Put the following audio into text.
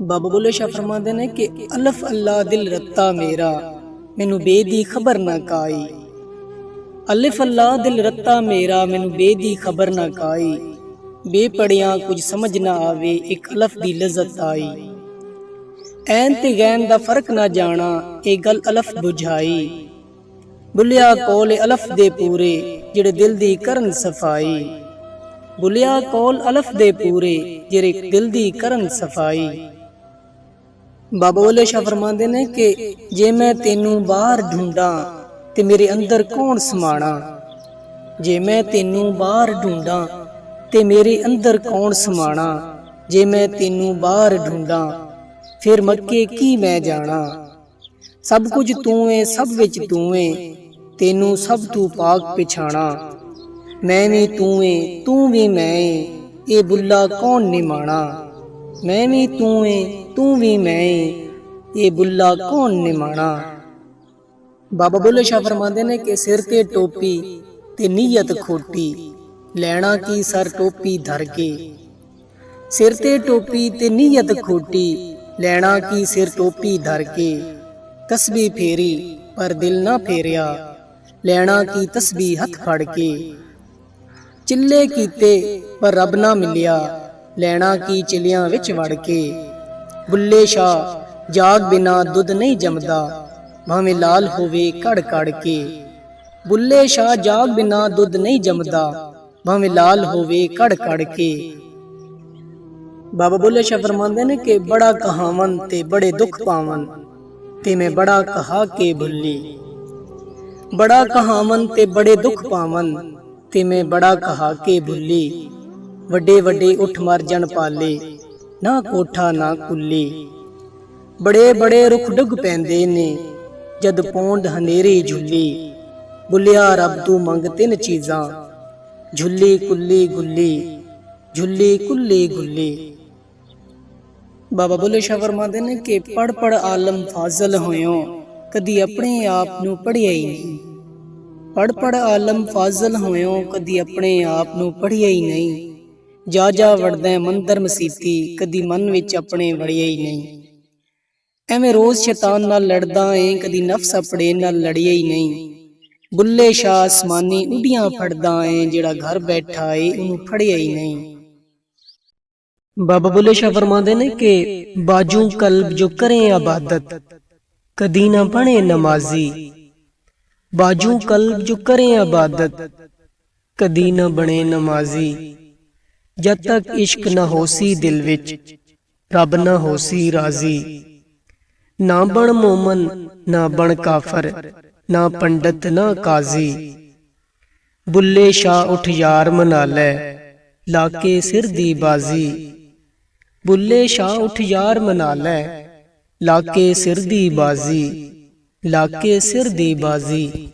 ਬਾਬਾ ਬੁੱਲੇ ਸ਼ਾਹ ਫਰਮਾਉਂਦੇ ਨੇ ਕਿ ਅਲਫ ਅੱਲਾ ਦਿਲ ਰੱਤਾ ਮੇਰਾ, ਮੈਨੂੰ ਬੇ ਦੀ ਖਬਰ ਨਾ ਕਾਈ। ਅਲਿਫ ਅੱਲਾ ਦਿਲ ਰੱਤਾ ਮੇਰਾ, ਮੈਨੂੰ ਬੇ ਦੀ ਖਬਰ ਨਾ ਕਾਈ। ਬੇ ਪੜਿਆਂ ਕੁਝ ਸਮਝ ਨਾ ਆਵੇ, ਇੱਕ ਅਲਫ ਦੀ ਲਜ਼ਤ ਆਈ। ਐਨ ਤੇ ਗੈਨ ਦਾ ਫਰਕ ਨਾ ਜਾਣਾ, ਇਹ ਗੱਲ ਅਲਫ ਬੁਝਾਈ। ਬੁੱਲਿਆ ਕੋਲ ਅਲਫ ਦੇ ਪੂਰੇ, ਜਿਹੜੇ ਦਿਲ ਦੀ ਕਰਨ ਸਫਾਈ। ਬੁੱਲਿਆ ਕੋਲ ਅਲਫ ਦੇ ਪੂਰੇ, ਜਿਹੜੇ ਦਿਲ ਦੀ ਕਰਨ ਸਫਾਈ। ਬਾਬਾ ਬੁੱਲੇ ਸ਼ਾਹ ਫਰਮਾਉਂਦੇ ਨੇ ਕਿ ਜੇ ਮੈਂ ਤੈਨੂੰ ਬਾਹਰ ਢੂੰਡਾਂ ਤੇ ਮੇਰੇ ਅੰਦਰ ਕੌਣ ਸਮਾਣਾ। ਜੇ ਮੈਂ ਤੈਨੂੰ ਬਾਹਰ ਢੂੰਡਾਂ ਤੇ ਮੇਰੇ ਅੰਦਰ ਕੌਣ ਸਮਾਣਾ। ਜੇ ਮੈਂ ਤੈਨੂੰ ਬਾਹਰ ਢੂੰਡਾਂ ਫਿਰ ਮੱਕੇ ਕੀ ਮੈਂ ਜਾਣਾ। ਸਭ ਕੁਝ ਤੂੰ ਏ, ਸਭ ਵਿੱਚ ਤੂੰ ਏ, ਤੈਨੂੰ ਸਭ ਤੂੰ ਪਾਕ ਪਛਾਣਾ। ਮੈਂ ਵੀ ਤੂੰ ਏ, ਤੂੰ ਵੀ ਮੈਂ ਏ, ਇਹ ਬੁੱਲਾ ਕੌਣ ਨਿਮਾਣਾ। ਮੈਂ ਵੀ ਤੂੰ ਏ, ਤੂੰ ਵੀ ਮੈਂ ਏ, ਇਹ ਬੁੱਲਾ ਕੌਣ ਨਿਮਾਣਾ। ਬਾਬਾ ਬੁੱਲੇ ਸ਼ਾਹ ਫਰਮਾਉਂਦੇ ਨੇ ਕਿ ਸਿਰ ਤੇ ਟੋਪੀ ਤੇ ਨੀਅਤ ਖੋਟੀ, ਲੈਣਾ ਕੀ ਸਰ ਟੋਪੀ ਧਰ ਕੇ। ਸਿਰ ਤੇ ਟੋਪੀ ਤੇ ਨੀਅਤ ਖੋਟੀ, ਲੈਣਾ ਕੀ ਸਿਰ ਟੋਪੀ ਧਰ ਕੇ। ਤਸਬੀਹ ਫੇਰੀ ਪਰ ਦਿਲ ਨਾ ਫੇਰਿਆ, ਲੈਣਾ ਕੀ ਤਸਬੀਹ ਹੱਥ ਫੜ ਕੇ। ਚਿੱਲੇ ਕੀਤੇ ਪਰ ਰੱਬ ਨਾ ਮਿਲਿਆ, ਲੈਣਾ ਕੀ ਚਿਲਿਆਂ ਵਿੱਚ ਵੜ ਕੇ। ਬੁੱਲੇ ਸ਼ਾਹ ਜਾਗ ਬਿਨਾ ਦੁੱਧ ਨਹੀਂ ਜੰਮਦਾ, ਭਾਵੇਂ ਲਾਲ ਹੋਵੇ ਕੜ ਕੜ ਕੇ। ਬੁੱਲੇ ਸ਼ਾਹ ਜਾਗ ਬਿਨਾ ਦੁੱਧ ਨਹੀਂ ਜੰਮਦਾ, ਭਾਵੇਂ ਲਾਲ ਹੋਵੇ ਕੜ ਕੜ ਕੇ। ਬਾਬਾ ਬੁੱਲੇ ਸ਼ਾਹ ਫਰਮਾਉਂਦੇ ਨੇ ਕਿ ਬੜਾ ਕਹਾਵਨ ਤੇ ਬੜੇ ਦੁੱਖ ਪਾਵਨ, ਤੇ ਮੈਂ ਬੜਾ ਕਹਾ ਕੇ ਭੁੱਲੀ। ਬੜਾ ਕਹਾਵਨ ਤੇ ਬੜੇ ਦੁੱਖ ਪਾਵਨ, ਤੇ ਮੈਂ ਬੜਾ ਕਹਾ ਕੇ ਭੁੱਲੀ। ਵੱਡੇ ਵੱਡੇ ਉੱਠ ਮਰ ਜਨ ਪਾਲੇ, ਨਾ ਕੋਠਾ ਨਾ ਕੁੱਲੀ। ਬੜੇ ਬੜੇ ਰੁੱਖ ਡੁੱਗ ਪੈਂਦੇ ਨੇ, ਜਦ ਪੌਂਡ ਹਨੇਰੀ ਝੁੱਲੀ। ਬੁੱਲਿਆ ਰੱਬ ਤੂੰ ਮੰਗ ਤਿੰਨ ਚੀਜ਼ਾਂ, ਝੁੱਲੀ ਕੁੱਲੀ ਗੁੱਲੀ, ਝੁੱਲੀ ਕੁੱਲੀ ਗੁੱਲੀ। ਬਾਬਾ ਬੁੱਲੇ ਸ਼ਾਹ ਫਰਮਾਉਂਦੇ ਨੇ ਕਿ ਪੜ ਪੜ ਆਲਮ ਫਾਜ਼ਲ ਹੋਇਓ, ਕਦੀ ਆਪਣੇ ਆਪ ਨੂੰ ਪੜ੍ਹਿਆ ਹੀ ਨਹੀਂ। ਪੜ ਪੜ ਆਲਮ ਫਾਜ਼ਲ ਹੋਇਓ, ਕਦੀ ਆਪਣੇ ਆਪ ਨੂੰ ਪੜ੍ਹਿਆ ਹੀ ਨਹੀਂ। ਜਾ ਜਾ ਵੜਦਾ ਮੰਦਰ ਮਸੀਤੀ, ਕਦੀ ਮਨ ਵਿੱਚ ਆਪਣੇ ਵੜਿਆ ਹੀ ਨਹੀਂ। ਐਵੇਂ ਰੋਜ਼ ਸ਼ੈਤਾਨ ਨਾਲ ਲੜਦਾ ਏ, ਕਦੀ ਨਫਸ ਆਪਣੇ ਨਾਲ ਲੜਿਆ ਹੀ ਨਹੀਂ। ਬੁੱਲੇ ਸ਼ਾਹ ਅਸਮਾਨੀ ਉੱਡੀਆਂ ਫੜਦਾ ਏ, ਜਿਹੜਾ ਘਰ ਬੈਠਾ ਏ ਉਹਨੂੰ ਫੜਿਆ ਹੀ ਨਹੀਂ। ਬਾਬਾ ਬੁੱਲੇ ਸ਼ਾਹ ਫਰਮਾਉਂਦੇ ਨੇ ਕਿ ਬਾਜੂ ਕਲਬ ਜੋ ਕਰੇ ਇਬਾਦਤ, ਕਦੀ ਨਾ ਬਣੇ ਨਮਾਜ਼ੀ। ਬਾਜੂ ਕਲਬ ਜੋ ਕਰੇ ਇਬਾਦਤ, ਕਦੀ ਨਾ ਬਣੇ ਨਮਾਜ਼ੀ। ਜਦ ਤੱਕ ਇਸ਼ਕ ਨਾ ਹੋਸੀ ਦਿਲ ਵਿੱਚ, ਰੱਬ ਨਾ ਹੋਸੀ ਰਾਜ਼ੀ। ਨਾ ਬਣ ਮੋਮਨ ਨਾ ਬਣ ਕਾਫਰ, ਨਾ ਪੰਡਤ ਨਾ ਕਾਜ਼ੀ। ਬੁੱਲੇ ਸ਼ਾਹ ਉੱਠ ਯਾਰ ਮਨਾ ਲੈ, ਲਾ ਕੇ ਸਿਰ ਦੀ ਬਾਜ਼ੀ। ਬੁੱਲੇ ਸ਼ਾਹ ਉੱਠ ਯਾਰ ਮਨਾ ਲੈ, ਲਾ ਕੇ ਸਿਰ ਦੀ ਬਾਜ਼ੀ, ਲਾ ਕੇ ਸਿਰ ਦੀ ਬਾਜ਼ੀ।